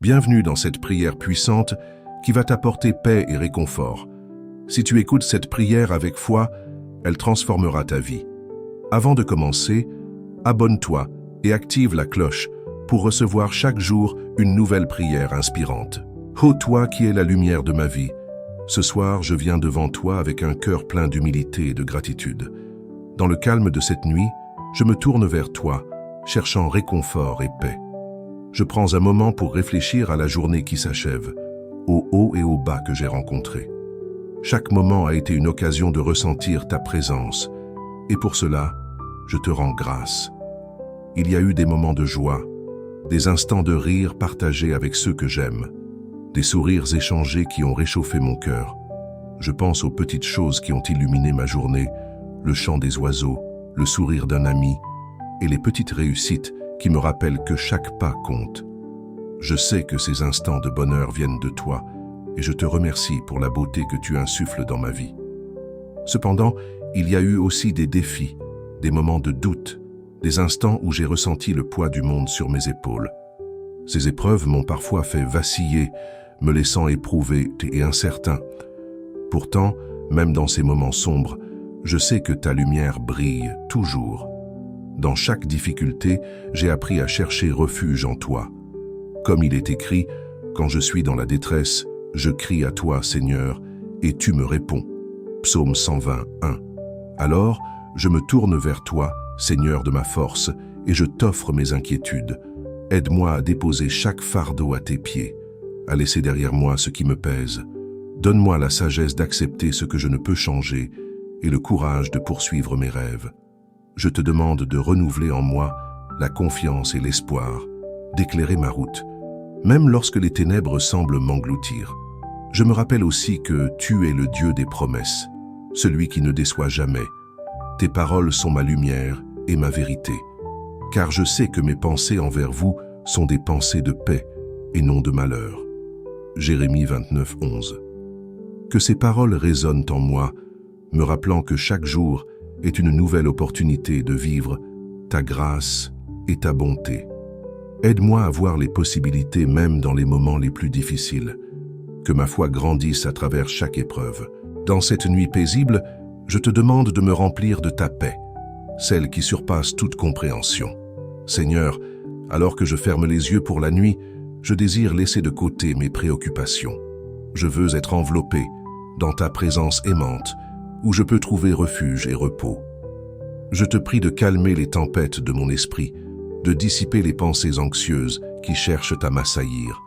Bienvenue dans cette prière puissante qui va t'apporter paix et réconfort. Si tu écoutes cette prière avec foi, elle transformera ta vie. Avant de commencer, abonne-toi et active la cloche pour recevoir chaque jour une nouvelle prière inspirante. Ô toi qui es la lumière de ma vie, ce soir je viens devant toi avec un cœur plein d'humilité et de gratitude. Dans le calme de cette nuit, je me tourne vers toi, cherchant réconfort et paix. Je prends un moment pour réfléchir à la journée qui s'achève, aux hauts et aux bas que j'ai rencontrés. Chaque moment a été une occasion de ressentir ta présence, et pour cela, je te rends grâce. Il y a eu des moments de joie, des instants de rire partagés avec ceux que j'aime, des sourires échangés qui ont réchauffé mon cœur. Je pense aux petites choses qui ont illuminé ma journée, le chant des oiseaux, le sourire d'un ami, et les petites réussites qui me rappellent que chaque pas compte. Je sais que ces instants de bonheur viennent de toi, et je te remercie pour la beauté que tu insuffles dans ma vie. Cependant, il y a eu aussi des défis, des moments de doute, des instants où j'ai ressenti le poids du monde sur mes épaules. Ces épreuves m'ont parfois fait vaciller, me laissant éprouvé et incertain. Pourtant, même dans ces moments sombres, je sais que ta lumière brille toujours. Dans chaque difficulté, j'ai appris à chercher refuge en toi. Comme il est écrit, quand je suis dans la détresse, je crie à toi, Seigneur, et tu me réponds. Psaume 121. Alors, je me tourne vers toi, Seigneur de ma force, et je t'offre mes inquiétudes. Aide-moi à déposer chaque fardeau à tes pieds, à laisser derrière moi ce qui me pèse. Donne-moi la sagesse d'accepter ce que je ne peux changer et le courage de poursuivre mes rêves. Je te demande de renouveler en moi la confiance et l'espoir, d'éclairer ma route, même lorsque les ténèbres semblent m'engloutir. Je me rappelle aussi que tu es le Dieu des promesses, celui qui ne déçoit jamais. Tes paroles sont ma lumière et ma vérité, car je sais que mes pensées envers vous sont des pensées de paix et non de malheur. Jérémie 29, 11. Que ces paroles résonnent en moi, me rappelant que chaque jour est une nouvelle opportunité de vivre ta grâce et ta bonté. Aide-moi à voir les possibilités même dans les moments les plus difficiles. Que ma foi grandisse à travers chaque épreuve. Dans cette nuit paisible, je te demande de me remplir de ta paix, celle qui surpasse toute compréhension. Seigneur, alors que je ferme les yeux pour la nuit, je désire laisser de côté mes préoccupations. Je veux être enveloppé dans ta présence aimante, où je peux trouver refuge et repos. Je te prie de calmer les tempêtes de mon esprit, de dissiper les pensées anxieuses qui cherchent à m'assaillir.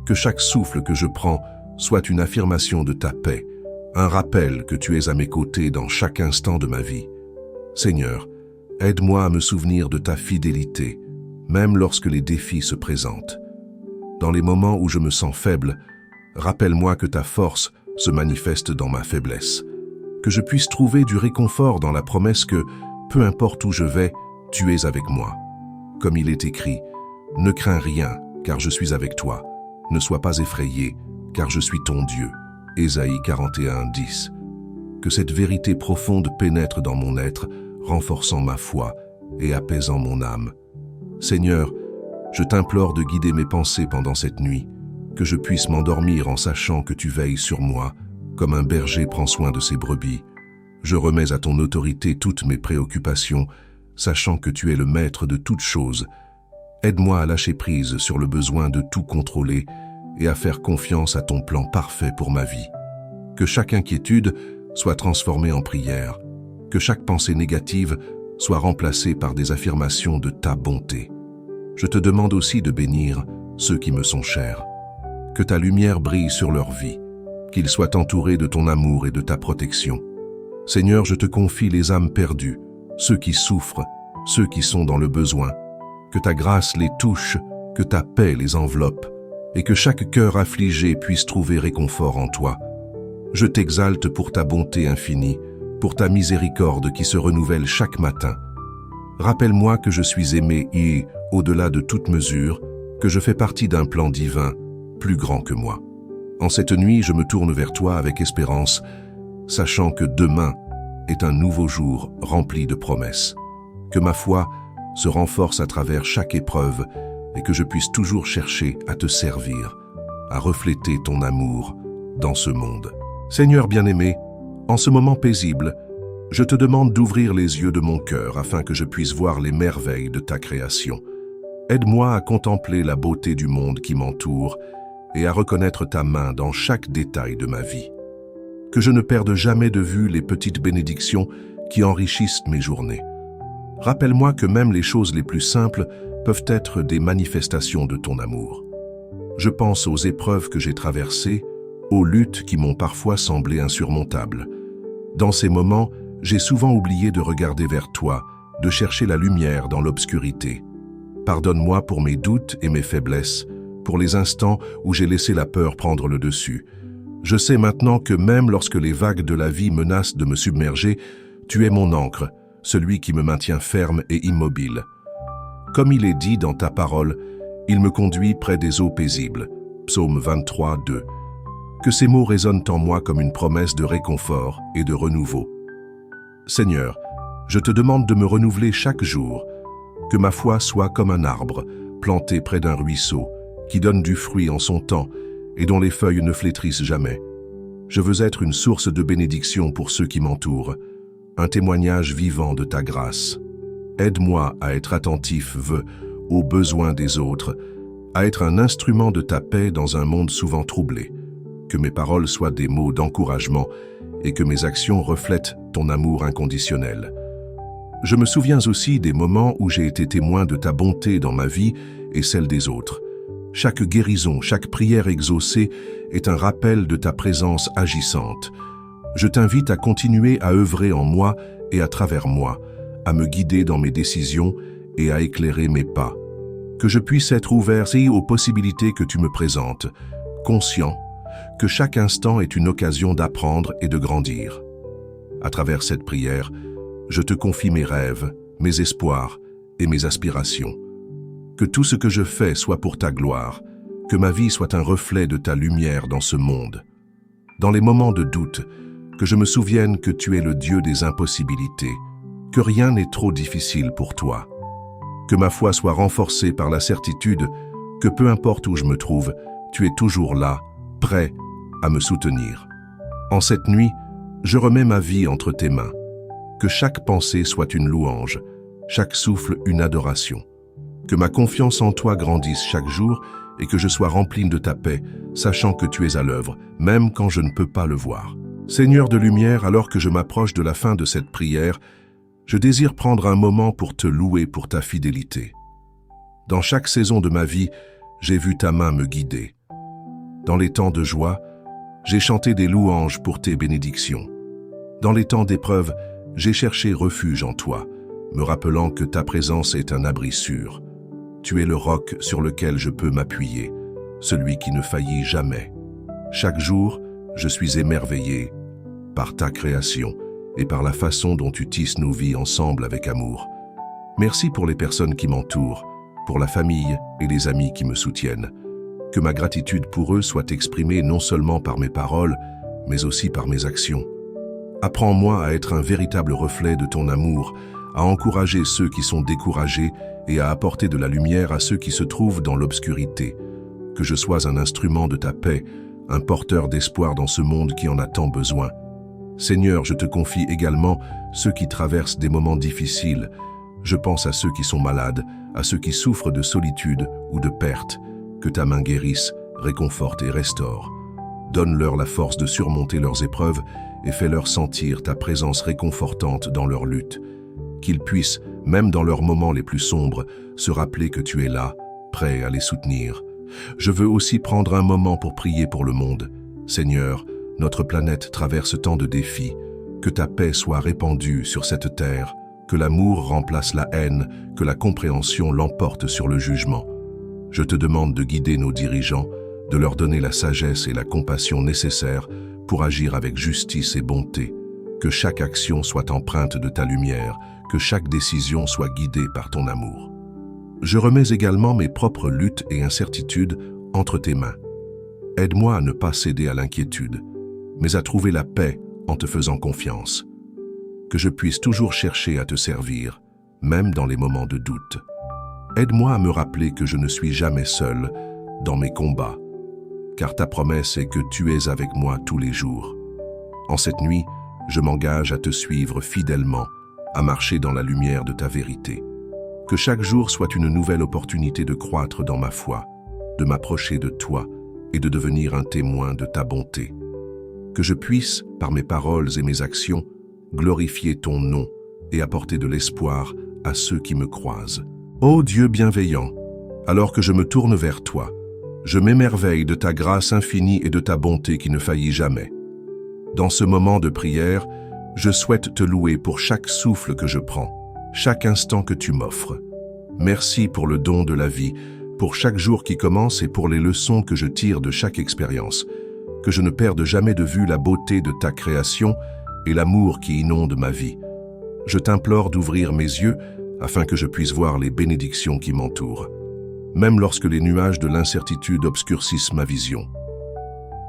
Que chaque souffle que je prends soit une affirmation de ta paix, un rappel que tu es à mes côtés dans chaque instant de ma vie. Seigneur, aide-moi à me souvenir de ta fidélité, même lorsque les défis se présentent. Dans les moments où je me sens faible, rappelle-moi que ta force se manifeste dans ma faiblesse. Que je puisse trouver du réconfort dans la promesse que, peu importe où je vais, tu es avec moi. Comme il est écrit, « Ne crains rien, car je suis avec toi. Ne sois pas effrayé, car je suis ton Dieu. » Ésaïe 41, 10. Que cette vérité profonde pénètre dans mon être, renforçant ma foi et apaisant mon âme. Seigneur, je t'implore de guider mes pensées pendant cette nuit, que je puisse m'endormir en sachant que tu veilles sur moi, comme un berger prend soin de ses brebis. Je remets à ton autorité toutes mes préoccupations, sachant que tu es le maître de toutes choses. Aide-moi à lâcher prise sur le besoin de tout contrôler et à faire confiance à ton plan parfait pour ma vie. Que chaque inquiétude soit transformée en prière, que chaque pensée négative soit remplacée par des affirmations de ta bonté. Je te demande aussi de bénir ceux qui me sont chers. Que ta lumière brille sur leur vie, qu'ils soient entourés de ton amour et de ta protection. Seigneur, je te confie les âmes perdues, ceux qui souffrent, ceux qui sont dans le besoin. Que ta grâce les touche, que ta paix les enveloppe, et que chaque cœur affligé puisse trouver réconfort en toi. Je t'exalte pour ta bonté infinie, pour ta miséricorde qui se renouvelle chaque matin. Rappelle-moi que je suis aimé et, au-delà de toute mesure, que je fais partie d'un plan divin, plus grand que moi. En cette nuit, je me tourne vers toi avec espérance, sachant que demain est un nouveau jour rempli de promesses. Que ma foi se renforce à travers chaque épreuve et que je puisse toujours chercher à te servir, à refléter ton amour dans ce monde. Seigneur bien-aimé, en ce moment paisible, je te demande d'ouvrir les yeux de mon cœur afin que je puisse voir les merveilles de ta création. Aide-moi à contempler la beauté du monde qui m'entoure et à reconnaître ta main dans chaque détail de ma vie. Que je ne perde jamais de vue les petites bénédictions qui enrichissent mes journées. Rappelle-moi que même les choses les plus simples peuvent être des manifestations de ton amour. Je pense aux épreuves que j'ai traversées, aux luttes qui m'ont parfois semblé insurmontables. Dans ces moments, j'ai souvent oublié de regarder vers toi, de chercher la lumière dans l'obscurité. Pardonne-moi pour mes doutes et mes faiblesses, pour les instants où j'ai laissé la peur prendre le dessus. Je sais maintenant que même lorsque les vagues de la vie menacent de me submerger, tu es mon ancre, celui qui me maintient ferme et immobile. Comme il est dit dans ta parole, il me conduit près des eaux paisibles. Psaume 23, 2. Que ces mots résonnent en moi comme une promesse de réconfort et de renouveau. Seigneur, je te demande de me renouveler chaque jour, que ma foi soit comme un arbre planté près d'un ruisseau, qui donne du fruit en son temps et dont les feuilles ne flétrissent jamais. Je veux être une source de bénédiction pour ceux qui m'entourent, un témoignage vivant de ta grâce. Aide-moi à être attentif aux besoins des autres, à être un instrument de ta paix dans un monde souvent troublé. Que mes paroles soient des mots d'encouragement et que mes actions reflètent ton amour inconditionnel. Je me souviens aussi des moments où j'ai été témoin de ta bonté dans ma vie et celle des autres. Chaque guérison, chaque prière exaucée est un rappel de ta présence agissante. Je t'invite à continuer à œuvrer en moi et à travers moi, à me guider dans mes décisions et à éclairer mes pas. Que je puisse être ouvert aux possibilités que tu me présentes, conscient que chaque instant est une occasion d'apprendre et de grandir. À travers cette prière, je te confie mes rêves, mes espoirs et mes aspirations. Que tout ce que je fais soit pour ta gloire, que ma vie soit un reflet de ta lumière dans ce monde. Dans les moments de doute, que je me souvienne que tu es le Dieu des impossibilités, que rien n'est trop difficile pour toi. Que ma foi soit renforcée par la certitude que peu importe où je me trouve, tu es toujours là, prêt à me soutenir. En cette nuit, je remets ma vie entre tes mains. Que chaque pensée soit une louange, chaque souffle une adoration. Que ma confiance en toi grandisse chaque jour et que je sois rempli de ta paix, sachant que tu es à l'œuvre, même quand je ne peux pas le voir. Seigneur de lumière, alors que je m'approche de la fin de cette prière, je désire prendre un moment pour te louer pour ta fidélité. Dans chaque saison de ma vie, j'ai vu ta main me guider. Dans les temps de joie, j'ai chanté des louanges pour tes bénédictions. Dans les temps d'épreuve, j'ai cherché refuge en toi, me rappelant que ta présence est un abri sûr. Tu es le roc sur lequel je peux m'appuyer, celui qui ne faillit jamais. Chaque jour, je suis émerveillé par ta création et par la façon dont tu tisses nos vies ensemble avec amour. Merci pour les personnes qui m'entourent, pour la famille et les amis qui me soutiennent. Que ma gratitude pour eux soit exprimée non seulement par mes paroles, mais aussi par mes actions. Apprends-moi à être un véritable reflet de ton amour, à encourager ceux qui sont découragés et à apporter de la lumière à ceux qui se trouvent dans l'obscurité. Que je sois un instrument de ta paix, un porteur d'espoir dans ce monde qui en a tant besoin. Seigneur, je te confie également ceux qui traversent des moments difficiles. Je pense à ceux qui sont malades, à ceux qui souffrent de solitude ou de perte. Que ta main guérisse, réconforte et restaure. Donne-leur la force de surmonter leurs épreuves et fais-leur sentir ta présence réconfortante dans leur lutte. Qu'ils puissent, même dans leurs moments les plus sombres, se rappeler que tu es là, prêt à les soutenir. Je veux aussi prendre un moment pour prier pour le monde. Seigneur, notre planète traverse tant de défis. Que ta paix soit répandue sur cette terre, que l'amour remplace la haine, que la compréhension l'emporte sur le jugement. Je te demande de guider nos dirigeants, de leur donner la sagesse et la compassion nécessaires pour agir avec justice et bonté. Que chaque action soit empreinte de ta lumière, que chaque décision soit guidée par ton amour. Je remets également mes propres luttes et incertitudes entre tes mains. Aide-moi à ne pas céder à l'inquiétude, mais à trouver la paix en te faisant confiance. Que je puisse toujours chercher à te servir, même dans les moments de doute. Aide-moi à me rappeler que je ne suis jamais seul dans mes combats, car ta promesse est que tu es avec moi tous les jours. En cette nuit, je m'engage à te suivre fidèlement, à marcher dans la lumière de ta vérité. Que chaque jour soit une nouvelle opportunité de croître dans ma foi, de m'approcher de toi et de devenir un témoin de ta bonté. Que je puisse, par mes paroles et mes actions, glorifier ton nom et apporter de l'espoir à ceux qui me croisent. Ô Dieu bienveillant, alors que je me tourne vers toi, je m'émerveille de ta grâce infinie et de ta bonté qui ne faillit jamais. Dans ce moment de prière, je souhaite te louer pour chaque souffle que je prends, chaque instant que tu m'offres. Merci pour le don de la vie, pour chaque jour qui commence et pour les leçons que je tire de chaque expérience. Que je ne perde jamais de vue la beauté de ta création et l'amour qui inonde ma vie. Je t'implore d'ouvrir mes yeux afin que je puisse voir les bénédictions qui m'entourent, même lorsque les nuages de l'incertitude obscurcissent ma vision.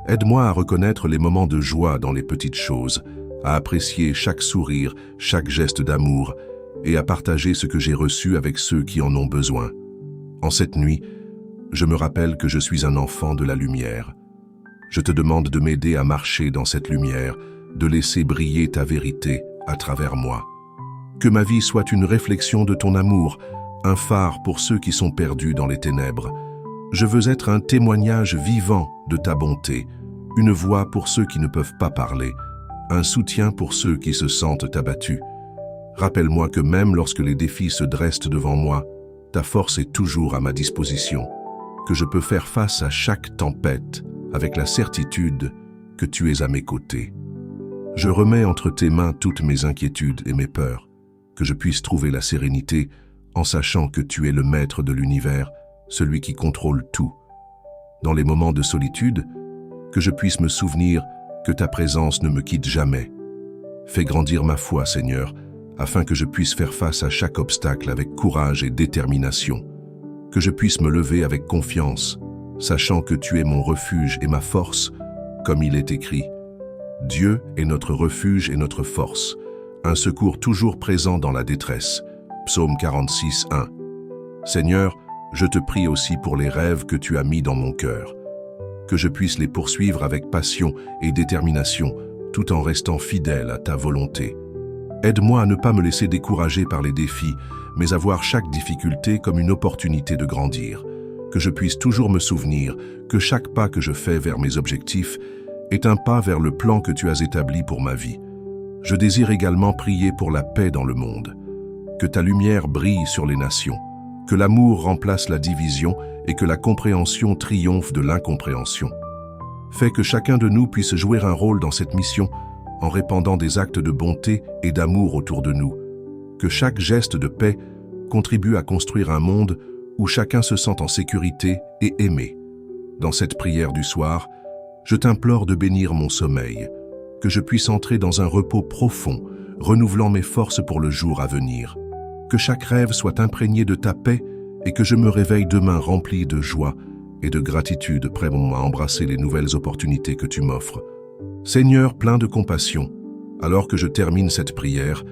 Aide-moi à reconnaître les moments de joie dans les petites choses, à apprécier chaque sourire, chaque geste d'amour et à partager ce que j'ai reçu avec ceux qui en ont besoin. En cette nuit, je me rappelle que je suis un enfant de la lumière. Je te demande de m'aider à marcher dans cette lumière, de laisser briller ta vérité à travers moi. Que ma vie soit une réflexion de ton amour, un phare pour ceux qui sont perdus dans les ténèbres. Je veux être un témoignage vivant de ta bonté, une voix pour ceux qui ne peuvent pas parler, un soutien pour ceux qui se sentent abattus. Rappelle-moi que même lorsque les défis se dressent devant moi, ta force est toujours à ma disposition, que je peux faire face à chaque tempête avec la certitude que tu es à mes côtés. Je remets entre tes mains toutes mes inquiétudes et mes peurs, que je puisse trouver la sérénité en sachant que tu es le maître de l'univers, celui qui contrôle tout. Dans les moments de solitude, que je puisse me souvenir que ta présence ne me quitte jamais. Fais grandir ma foi, Seigneur, afin que je puisse faire face à chaque obstacle avec courage et détermination, que je puisse me lever avec confiance, sachant que tu es mon refuge et ma force, comme il est écrit. Dieu est notre refuge et notre force, un secours toujours présent dans la détresse. Psaume 46, 1. Seigneur, je te prie aussi pour les rêves que tu as mis dans mon cœur, que je puisse les poursuivre avec passion et détermination, tout en restant fidèle à ta volonté. Aide-moi à ne pas me laisser décourager par les défis, mais à voir chaque difficulté comme une opportunité de grandir, que je puisse toujours me souvenir que chaque pas que je fais vers mes objectifs est un pas vers le plan que tu as établi pour ma vie. Je désire également prier pour la paix dans le monde, que ta lumière brille sur les nations, que l'amour remplace la division et que la compréhension triomphe de l'incompréhension. Fais que chacun de nous puisse jouer un rôle dans cette mission en répandant des actes de bonté et d'amour autour de nous, que chaque geste de paix contribue à construire un monde où chacun se sent en sécurité et aimé. Dans cette prière du soir, je t'implore de bénir mon sommeil, que je puisse entrer dans un repos profond, renouvelant mes forces pour le jour à venir. Que chaque rêve soit imprégné de ta paix et que je me réveille demain rempli de joie et de gratitude, prêt à embrasser les nouvelles opportunités que tu m'offres. Seigneur, plein de compassion, alors que je termine cette prière,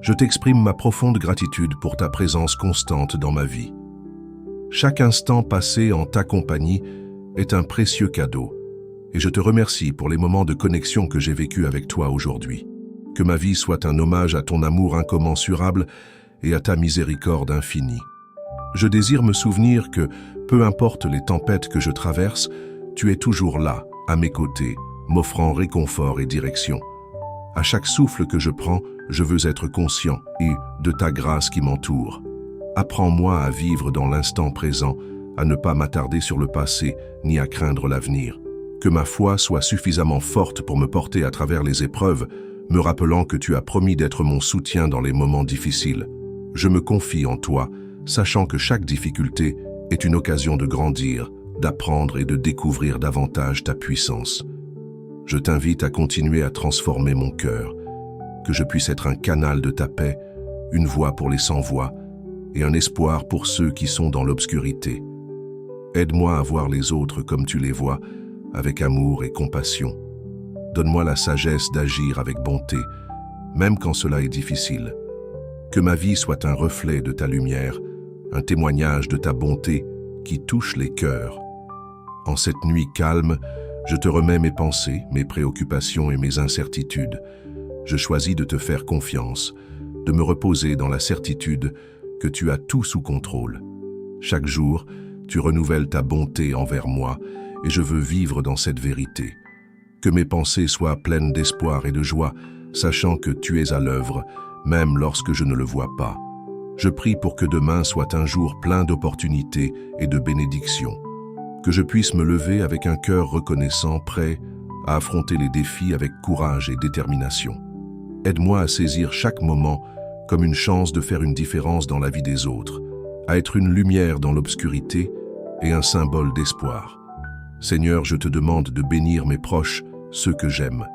je t'exprime ma profonde gratitude pour ta présence constante dans ma vie. Chaque instant passé en ta compagnie est un précieux cadeau, et je te remercie pour les moments de connexion que j'ai vécus avec toi aujourd'hui. Que ma vie soit un hommage à ton amour incommensurable et à ta miséricorde infinie. Je désire me souvenir que, peu importe les tempêtes que je traverse, tu es toujours là, à mes côtés, m'offrant réconfort et direction. À chaque souffle que je prends, je veux être conscient et de ta grâce qui m'entoure. Apprends-moi à vivre dans l'instant présent, à ne pas m'attarder sur le passé ni à craindre l'avenir. Que ma foi soit suffisamment forte pour me porter à travers les épreuves, me rappelant que tu as promis d'être mon soutien dans les moments difficiles. Je me confie en toi, sachant que chaque difficulté est une occasion de grandir, d'apprendre et de découvrir davantage ta puissance. Je t'invite à continuer à transformer mon cœur, que je puisse être un canal de ta paix, une voix pour les sans-voix et un espoir pour ceux qui sont dans l'obscurité. Aide-moi à voir les autres comme tu les vois, avec amour et compassion. Donne-moi la sagesse d'agir avec bonté, même quand cela est difficile. Que ma vie soit un reflet de ta lumière, un témoignage de ta bonté qui touche les cœurs. En cette nuit calme, je te remets mes pensées, mes préoccupations et mes incertitudes. Je choisis de te faire confiance, de me reposer dans la certitude que tu as tout sous contrôle. Chaque jour, tu renouvelles ta bonté envers moi et je veux vivre dans cette vérité. Que mes pensées soient pleines d'espoir et de joie, sachant que tu es à l'œuvre, même lorsque je ne le vois pas. Je prie pour que demain soit un jour plein d'opportunités et de bénédictions. Que je puisse me lever avec un cœur reconnaissant, prêt à affronter les défis avec courage et détermination. Aide-moi à saisir chaque moment comme une chance de faire une différence dans la vie des autres, à être une lumière dans l'obscurité et un symbole d'espoir. Seigneur, je te demande de bénir mes proches, ceux que j'aime,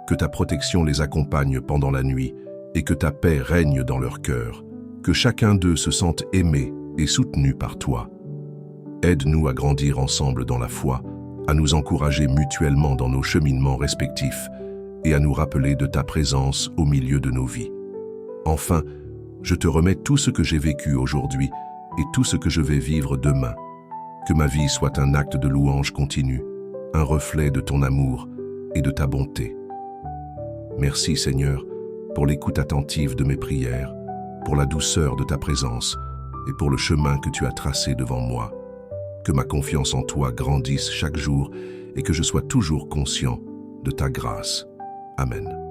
que ta protection les accompagne pendant la nuit et que ta paix règne dans leur cœur, que chacun d'eux se sente aimé et soutenu par toi. Aide-nous à grandir ensemble dans la foi, à nous encourager mutuellement dans nos cheminements respectifs et à nous rappeler de ta présence au milieu de nos vies. Enfin, je te remets tout ce que j'ai vécu aujourd'hui et tout ce que je vais vivre demain. Que ma vie soit un acte de louange continu, un reflet de ton amour et de ta bonté. Merci Seigneur pour l'écoute attentive de mes prières, pour la douceur de ta présence et pour le chemin que tu as tracé devant moi. Que ma confiance en toi grandisse chaque jour et que je sois toujours conscient de ta grâce. Amen.